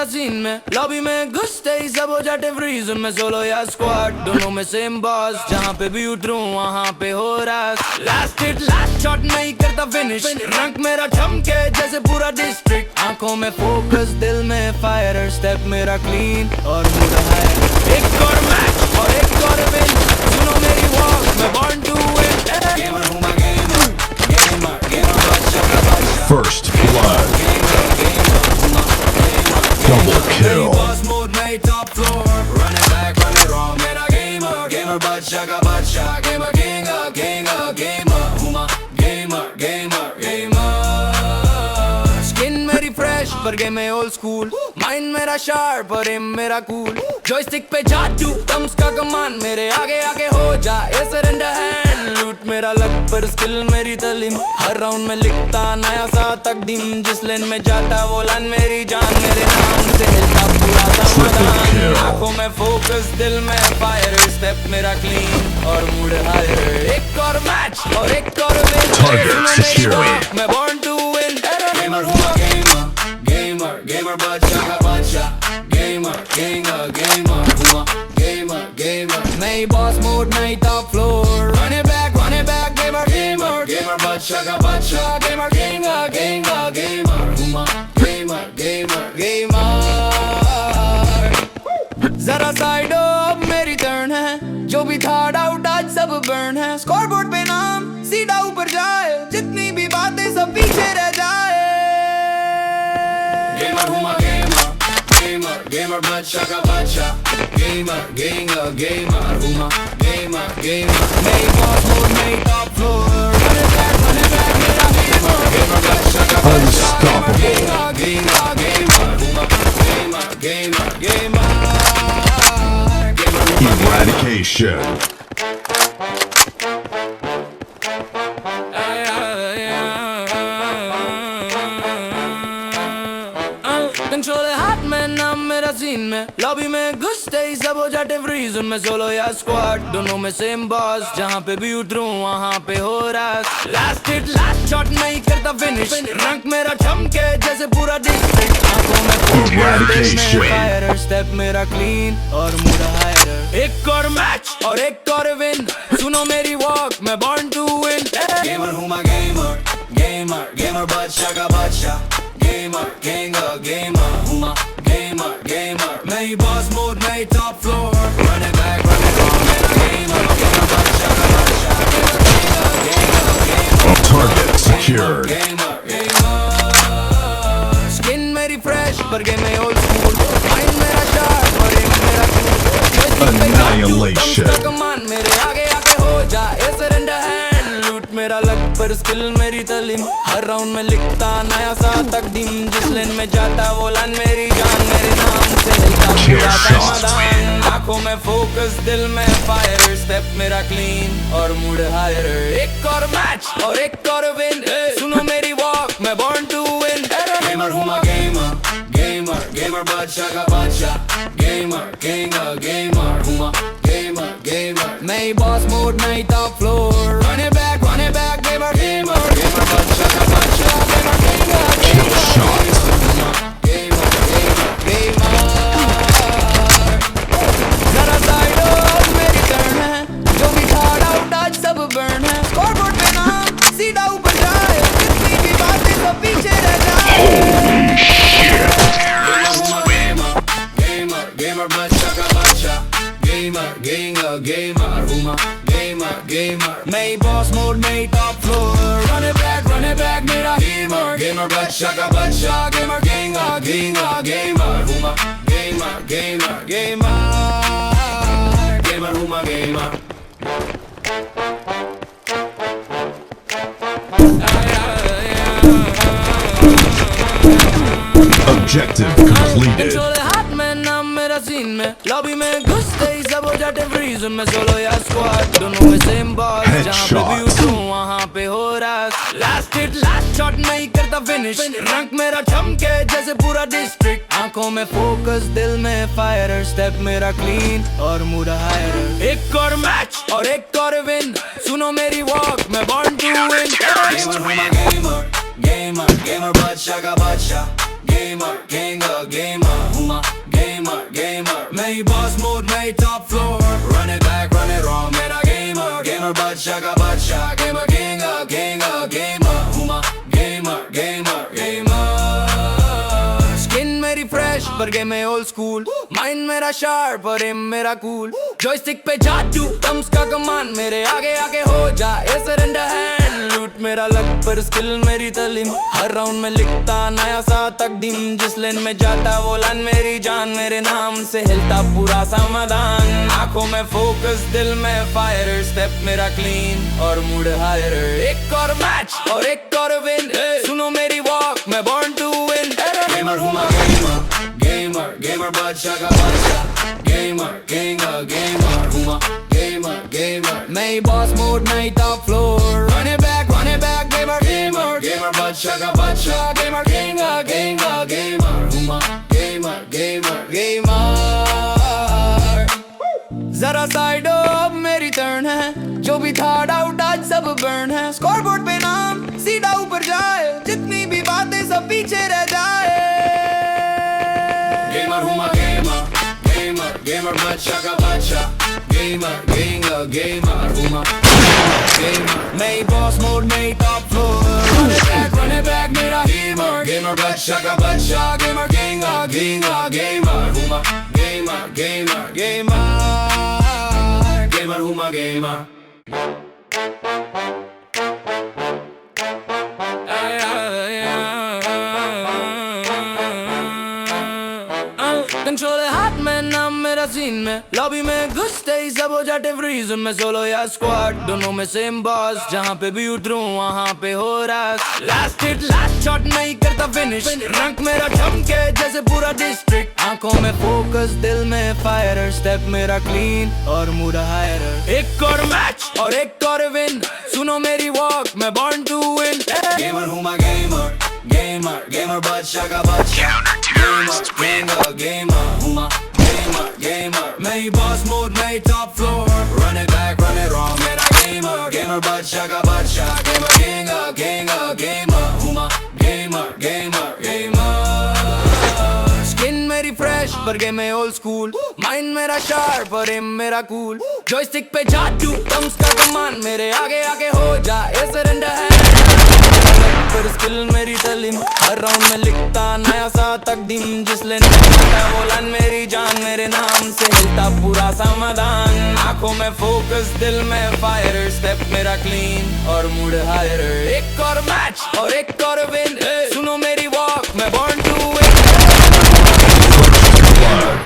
Scene में lobby में घुसते ही सब हो जाते फ्रीज में सोलो या स्क्वाड दोनों में सेम बॉस जहाँ पे भी उतरूं वहाँ पे हो रहा लास्ट हिट लास्ट शॉट नहीं करता फिनिश रंग मेरा चमके जैसे पूरा डिस्ट्रिक्ट आंखों में फोकस दिल में फायर स्टेप मेरा क्लीन और मुड़ा है एक और मैच और एक और विन सुनो मेरी वॉक मैं बॉर्न टू विन गेमर हूँ मैं gamer First blood. Double kill. boss mode नहीं top floor run it back run it wrong मेरा gamer bacha का bacha gamer gamer हूँ मैं gamer skin मेरी fresh पर game में old school mind मेरा sharp और aim मेरा cool joystick पे जादू thumbs का कमान मेरे आगे आगे हो जा ये surrender hand लूट मेरा लक पर स्किल मेरी तालीम हर राउंड में लिखता नया सा तकदीम जिस लेन में जाता वो लान मेरी जान मेरे नाम से हिलता पूरा समाधान आंखों में फोकस दिल में फायर स्टेप मेरा क्लीन और मूड हायर एक और मैच और एक और विन Target secured. मैं born to win गेमर हूँ मैं गेमर बच्चा का बच्चा गेमर हूँ मैं गेमर नहीं बॉस मोड नहीं top floor run it back gamer बच्चा का बच्चा गेमर हूँ मैं गेमर जरा साइडो अब मेरी टर्न है जो भी था डाउट आज सब बर्न है स्कोरबोर्ड पे नाम सीधा ऊपर जाए जितनी भी बातें सब पीछे रह जाए गेमर हूँ मैं गेमर बच्चा का बच्चा गेमर हूँ मैं नहीं बॉस मोड नहीं top floor run it back मेरा गेमर बच्चा का बच्चा गेमर Eradication. कंट्रोल हाथ में नाम मेरा सीन में लॉबी में घुसते ही सब हो जाते फ्रीज उनमें सोलो या स्क्वाड दोनों में सेम बॉस जहाँ पे भी उतरूं वहाँ पे हो रहा लास्ट हिट लास्ट शॉट नहीं करता फिनिश रंग मेरा चमके जैसे पूरा डिस्ट्रिक्ट आंखों में फायर स्टेप मेरा क्लीन और मूड हायर एक और मैच और एक और विन सुनो मेरी वॉक मैं बॉर्न टू विन गेमर हूँ मैं गेमर बच्चा का बच्चा गेमर हूँ मैं गेमर नहीं बॉस मोड नहीं top floor run it back मेरा गेमर बच्चा का बच्चा Target secured. स्किन मेरी फ्रेश पर गेम में ओल्ड स्कूल माइंड मेरा शार्प और एम मेरा कूल Annihilation. कमान मेरे आगे आगे हो जा ये सरेंडर हैंड लूट मेरा लक पर स्किल मेरी तालीम हर राउंड में लिखता नया सा तकदीम जिस लेन में जाता वो लान मेरी जान मेरे नाम से हिलता पूरा समाधान आंखों में फोकस दिल में फायर स्टेप मेरा क्लीन और मूड हायर एक और मैच और एक और विन सुनो मेरी वॉक मैं बॉर्न टू विन गेमर हूँ मैं गेमर बच्चा का बच्चा गेमर हूँ मैं गेमर नहीं बॉस मोड नहीं top floor run it back gamer बच्चा का बच्चा Kill shot. जरा साइडो अब मेरी टर्न है जो भी था डाउट आज सब बर्न है स्कोरबोर्ड पे नाम सीधा ऊपर जाए जितनी भी बातें सब पीछे रह जाए गेमर बच्चा का बच्चा गेमर हूँ मैं गेमर नहीं बॉस मोड नहीं top floor run it back मेरा गेमर बच्चा का बच्चा गेमर हूँ मैं गेमर हूँ मैं गेमर Objective completed. कंट्रोल हाथ में नाम मेरा सीन में लॉबी में घुसते ही सब हो जाते फ्रीज उनमें सोलो या स्क्वाड दोनों में सेम बॉस जहाँ पे भी उतरूं वहाँ पे हो रहा लास्ट हिट लास्ट शॉट नहीं करता फिनिश रंग मेरा चमके जैसे पूरा डिस्ट्रिक्ट आंखों में फोकस दिल में फायर स्टेप मेरा क्लीन और मूड हायर एक और मैच और एक और विन सुनो मेरी वॉक मैं बॉर्न टू विन गेमर हूँ मैं गेमर बच्चा का बच्चा गेमर हूँ floor. Run it back, run it wrong, मेरा gamer, gamer बच्चा का बच्चा, gamer gamer, Huma gamer. Skin मेरी fresh पर game में old school, mind मेरा sharp और aim मेरा cool. Joystick पे जादू, thumbs का कमान, मेरे आगे आगे हो जाए surrender hand. लूट मेरा लक पर skill मेरी तालीम, हर round में लिखता नया सा तकदीम. जिस लेन में जाता वो लाइन मेरी जान, मेरे नाम से हिलता पूरा समाधान. आंखों में focus, दिल में fire, step मेरा clean और mood higher. एक और match और एक और win, सुनो मेरी walk, मैं born to win. Gamer हूँ मैं gamer बच्चा का बच्चा, gamer हूँ मैं gamer. मैं ही boss mode, मैं ही top floor. Run it back, gamer बच्चा का बच्चा, gamer हूँ मैं gamer. जरा साइड अब मेरी टर्न है, जो भी था डाउट आज सब बर्न है. स्कोरबोर्ड पे नाम सीधा ऊपर जाए, जितनी भी बातें सब पीछे रह जाए. Gamer हूँ मैं gamer बच्चा का बच्चा, gamer हूँ मैं gamer. मैं ही boss mode, मैं ही top floor. Run it back मेरा gamer बच्चा का बच्चा, gamer हूँ मैं gamer हूँ मैं gamer. कंट्रोलर हाथ में, नाम मेरा सीन में, लॉबी में घुसते ही सब हो जाते फ्रीज. मैं सोलो या स्क्वाड, दोनों में सेम बॉस, जहाँ पे भी उतरूं वहाँ पे हो रहा. लास्ट हिट लास्ट शॉट नहीं करता फिनिश, रंग मेरा चमके जैसे पूरा डिस्ट्रिक्ट. आंखों में फोकस, दिल में फायर, स्टेप मेरा क्लीन और मूड हायर. एक और मैच और एक और विन, सुनो मेरी वॉक, मैं बॉर्न टू विन. गेमर हूँ मैं गेमर बच्चा का बच्चा, gamer हूँ मैं gamer. मैं ही boss mode, मैं ही top floor. Run it back, run it wrong, मेरा gamer बच्चा का बच्चा, gamer हूँ मैं gamer. Skin मेरी fresh पर game में old school, mind मेरा sharp और aim मेरा cool. Joystick पे जादू, thumbs का कमान, मेरे आगे आगे हो जाए surrender hand. पर स्किल मेरी तालीम, हर राउंड में लिखता नया सा तकदीम. जिस लेन में जाता वो लाइन मेरी जान, मेरे नाम से हिलता पूरा समाधान. आंखों में फोकस, दिल में फायर, स्टेप मेरा क्लीन और मूड हायर. एक और मैच और एक और विन, सुनो मेरी वॉक, मैं बॉर्न टू विन.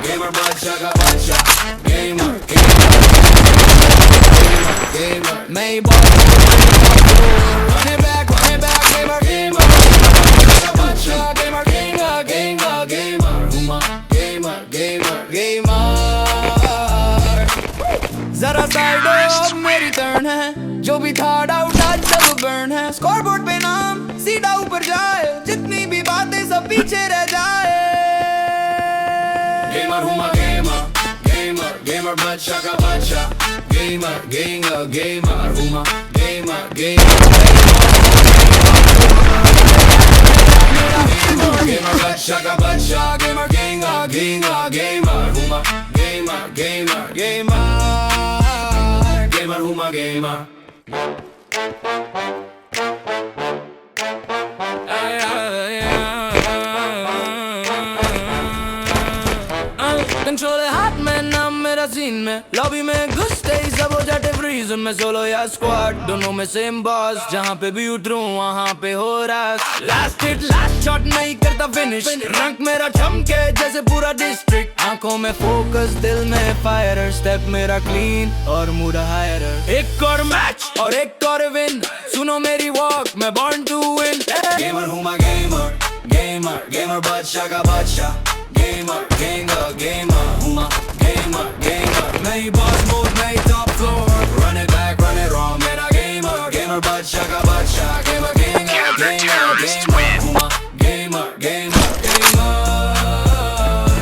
गेमर बच्चा का बच्चा, गेमर मैं ही बॉस. जरा साइड अब मेरी टर्न है, जो भी था डाउट आज सब बर्न है. स्कोरबोर्ड पे नाम सीधा ऊपर जाए, जितनी भी बातें सब पीछे रह जाए. गेमर हूँ मैं गेमर बच्चा का बच्चा, गेमर हूँ मैं गेमर बच्चा का बच्चा, गेमर हूँ मैं गेमर हूँ मैं गेमर. कंट्रोलर हाथ में, नाम मेरा सीन में, लॉबी में घुसते ही सब हो जाते फ्रीज. मैं सोलो या स्क्वाड, दोनों में सेम बॉस, जहाँ पे भी उतरूं वहाँ पे हो रहा. लास्ट हिट लास्ट शॉट नहीं करता फिनिश, रंग मेरा चमके जैसे पूरा डिस्ट्रिक्ट. आंखों में फोकस, दिल में फायर, स्टेप मेरा क्लीन और मूड हायर. एक और मैच और एक और विन, सुनो मेरी वॉक, मैं बॉर्न टू विन. गेमर हूँ मैं गेमर बच्चा का बच्चा, gamer हूँ मैं gamer. मैं ही boss mode, मैं ही top floor. Run it back, run it wrong, मेरा gamer बच्चा का बच्चा, gamer हूँ मैं gamer.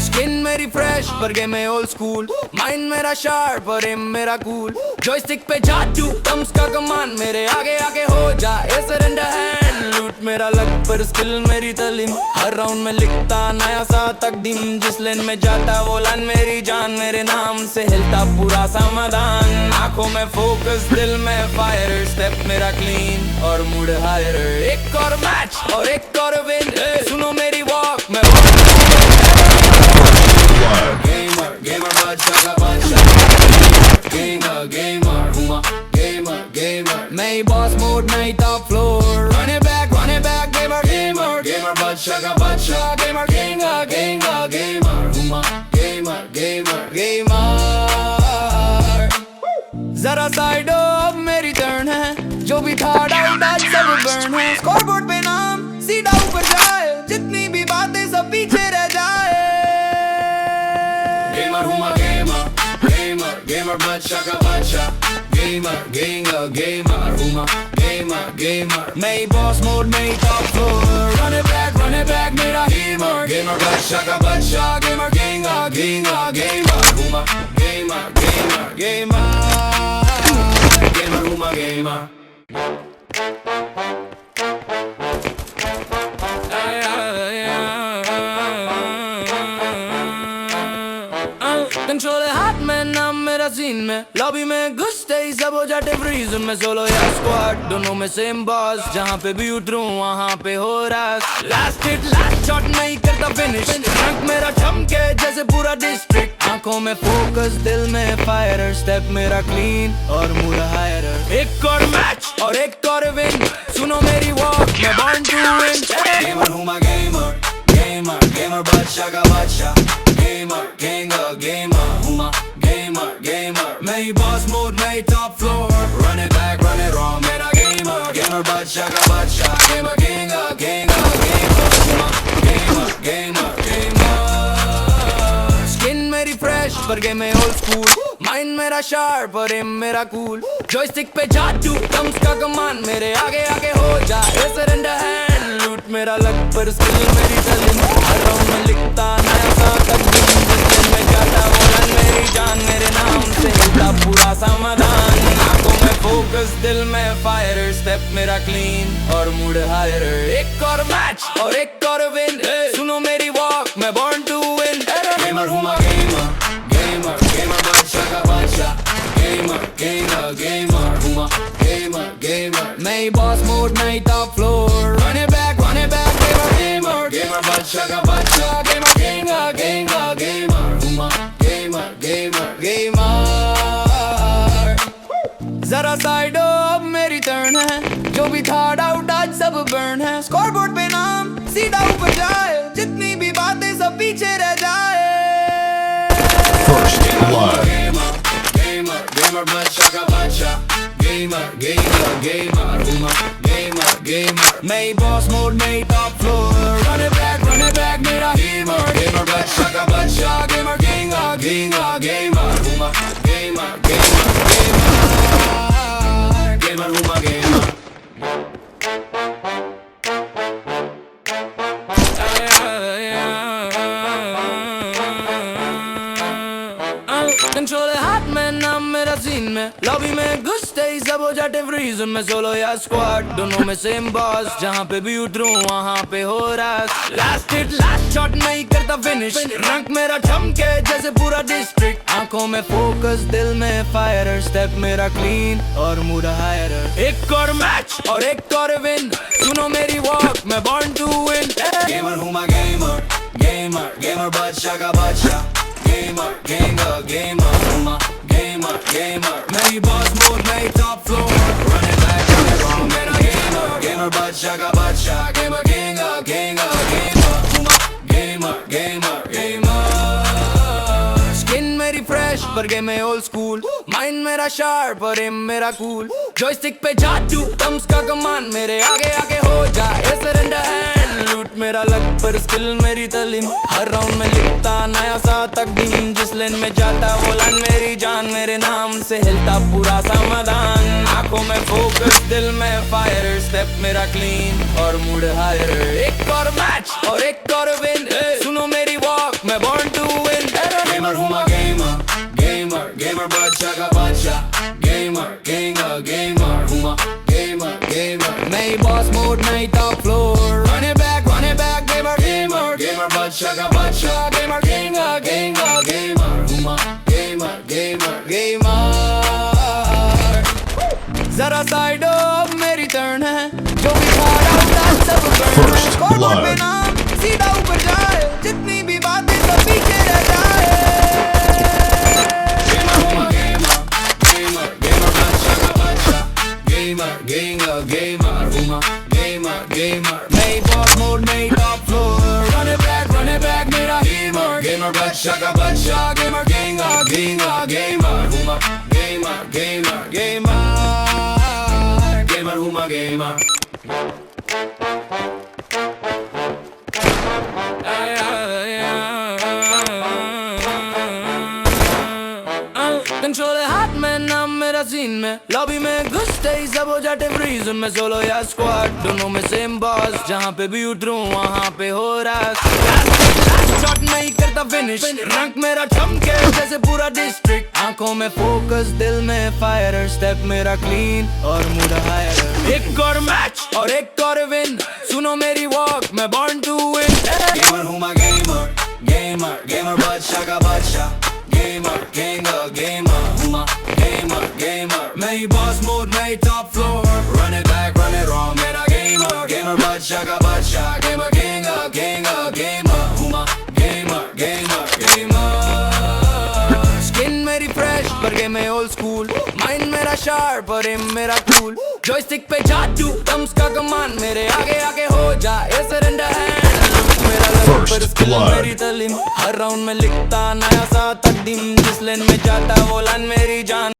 Skin मेरी fresh पर गेम है ओल्ड स्कूल। माइंड मेरा शार्प और एम मेरा कूल। जॉयस्टिक पे जादू थम्स का कमान, मेरे आगे आगे हो जाए सरेंडर हैंड। लूट मेरा लक पर स्किल मेरी तालीम, हर राउंड में लिखता नया सा तकदीम। जिस लेन में जाता वो लाइन मेरी जान, मेरे नाम से हिलता पूरा समाधान। आंखों में फोकस दिल में फायर, स्टेप मेरा क्लीन और मूड हायर। एक और मैच और एक और विन, सुनो मेरी वॉक में Blood. Gamer बच्चा का बच्चा, gamer हुआ gamer। मैं बॉस मोड नहीं top floor, run it back gamer बच्चा का बच्चा, gamer हुआ gamer। जरा साइड अब मेरी टर्न है, जो भी था डाउट आज सब बर्न है। स्कोरबोर्ड पे नाम सीधा ऊपर जाए, जितनी भी बातें सब पीछे रह जाए। गेमर हूँ मैं गेमर बच्चा का बच्चा, गेमर हूँ मैं गेमर। मैं बॉस मोड में top floor, run it back मेरा गेमर बच्चा का बच्चा, गेमर हूँ मैं गेमर हूँ मैं गेमर। कंट्रोल हाथ में नाम मेरा सीन में, लॉबी में घुसते ही सब हो जाते फ्रीज। मैं सोलो या स्क्वाड दोनों में सेम बॉस, जहाँ पे भी उतरूं वहाँ पे हो रस। लास्ट हिट लास्ट शॉट नहीं करता फिनिश, रंग मेरा चमके जैसे पूरा डिस्ट्रिक्ट। आंखों में फोकस दिल में फायर, स्टेप मेरा क्लीन और मूड हायर। एक और मैच और एक और विन, सुनो मेरी वॉक मैं बॉर्न टू विन। गेमर हूँ मैं गेमर बच्चा का बच्चा, gamer हूँ मैं गेमर। मैं ही बॉस मोड में top floor, run it back wrong मेरा गेमर बच्चा का बच्चा, gamer हूँ मैं गेमर। स्किन मेरी फ्रेश पर गेम है ओल्ड स्कूल, माइंड मेरा शार्प और एम मेरा कूल। जॉयस्टिक पे जादू थम्स का कमान, मेरे आगे आगे हो जाए सरेंडर हैंड। लूट मेरा लक पर स्किल मेरी तालीम, हर राउंड में लिखता नया सा तकदीम। जिस दिन में जाता वो लाइन मेरी जान, मेरे नाम से हिलता पूरा समाधान। आंखों में फोकस दिल में फायर, स्टेप मेरा क्लीन और मूड हायर। एक और मैच और एक और विन, सुनो मेरी वॉक मैं बॉर्न टू विन। गेमर हूँ मैं गेमर बच्चा का बच्चा, गेमर हूँ मैं गेमर। मैं ही बॉस मोड नहीं top floor, run it back gamer बच्चा का बच्चा, गेमर हूँ मैं गेमर। जरा साइड अब मेरी टर्न है, जो भी था डाउट आज सब बर्न है। स्कोरबोर्ड पे नाम सीधा ऊपर जाए, जितनी भी बातें सब पीछे रह जाए। First blood. गेमर बच्चा का बच्चा, गेमर हूँ मैं गेमर। मैं ही बॉस मोड में top floor, run it back मेरा गेमर बच्चा का बच्चा, गेमर हूँ मैं गेमर हूँ मैं गेमर। कंट्रोल हाथ में नाम मेरा सीन में, लॉबी में घुसते ही सब हो जाते फ्रीज। मैं सोलो या स्क्वाड दोनों में सेम बॉस, जहाँ पे भी उतरूं वहाँ पे हो रस। लास्ट हिट लास्ट शॉट नहीं करता फिनिश, रंग मेरा चमके जैसे पूरा डिस्ट्रिक्ट। आंखों में फोकस दिल में फायर, स्टेप मेरा क्लीन और मूड हायर। एक और मैच और एक और विन, सुनो मेरी वॉक मैं बॉर्न टू विन। गेमर हूँ मैं गेमर बच्चा का बच्चा, गेमर हूँ मैं गेमर। मैं ही बॉस मोड में top floor, run it back wrong मेरा गेमर बच्चा का बच्चा, गेमर। स्किन मेरी फ्रेश पर गेम है ओल्ड स्कूल, माइंड मेरा शार्प और एम मेरा कूल। जॉयस्टिक पे जादू थम्स का कमान, मेरे आगे आगे हो जाए सरेंडर हैंड। लूट मेरा लक पर स्किल मेरी तालीम, हर राउंड में लिखता नया सा तकदीम। जिस लेन में जाता वो लाइन मेरी जान, मेरे नाम से हिलता पूरा समाधान। आंखों में फोकस दिल में फायर, स्टेप मेरा क्लीन और मूड हायर। एक और मैच और एक और विन, सुनो मेरी वॉक मैं बॉर्न टू विन। gamer हूँ मैं gamer gamer gamer बच्चा का बच्चा gamer king gamer हूँ मैं gamer gamer मैं boss mode नहीं top floor run it back gamer gamer gamer बच्चा का बच्चा gamer king gamer हूँ मैं gamer gamer gamer जरा साइड अब मेरी टर्न है जो भी फाड़ा उड़ा सब First blood. पे नाम सीधा ऊपर जाए जितनी भी बातें सब पीछे रह जाए gamer हूँ मैं gamer gamer gamer बच्चा का बच्चा gamer gamer gamer हूँ मैं gamer gamer मैं boss mode में top floor run it back मेरा gamer gamer बच्चा का बच्चा gamer gamer gamer हूँ मैं gamer gamer gamer gamer हूँ मैं gamer कंट्रोलर हाथ में नाम मेरा सीन में लॉबी में घुसते ही सब हो जाते फ्रीज में सोलो या स्क्वाड दोनों में सेम बॉस जहाँ पे भी उतरूं वहाँ पे हो रहा शॉट नहीं करता फिनिश रंग मेरा चमके जैसे पूरा डिस्ट्रिक्ट आंखों में फोकस दिल में फायर स्टेप मेरा क्लीन और मूड हायर एक और मैच और एक और विन सुनो मेरी वॉक मैं बॉर्न टू विन गेमर हूँ मैं गेमर गेमर गेमर बच्चा का बच्चा gamer gamer gamer हूँ मैं gamer gamer मैं ही boss mode मैं ही top floor run it back run it wrong मेरा gamer gamer बच्चा का बच्चा gamer gamer gamer हूँ मैं gamer gamer gamer skin मेरी fresh पर game में old school mind मेरा sharp और aim मेरा cool joystick पे जादू thumbs का कमान मेरे आगे आगे हो जा ये surrender hand मेरा First blood. मेरी तालीम हर राउंड में लिखता नया सा तकदीम जिस लेन में जाता वो लाइन मेरी जान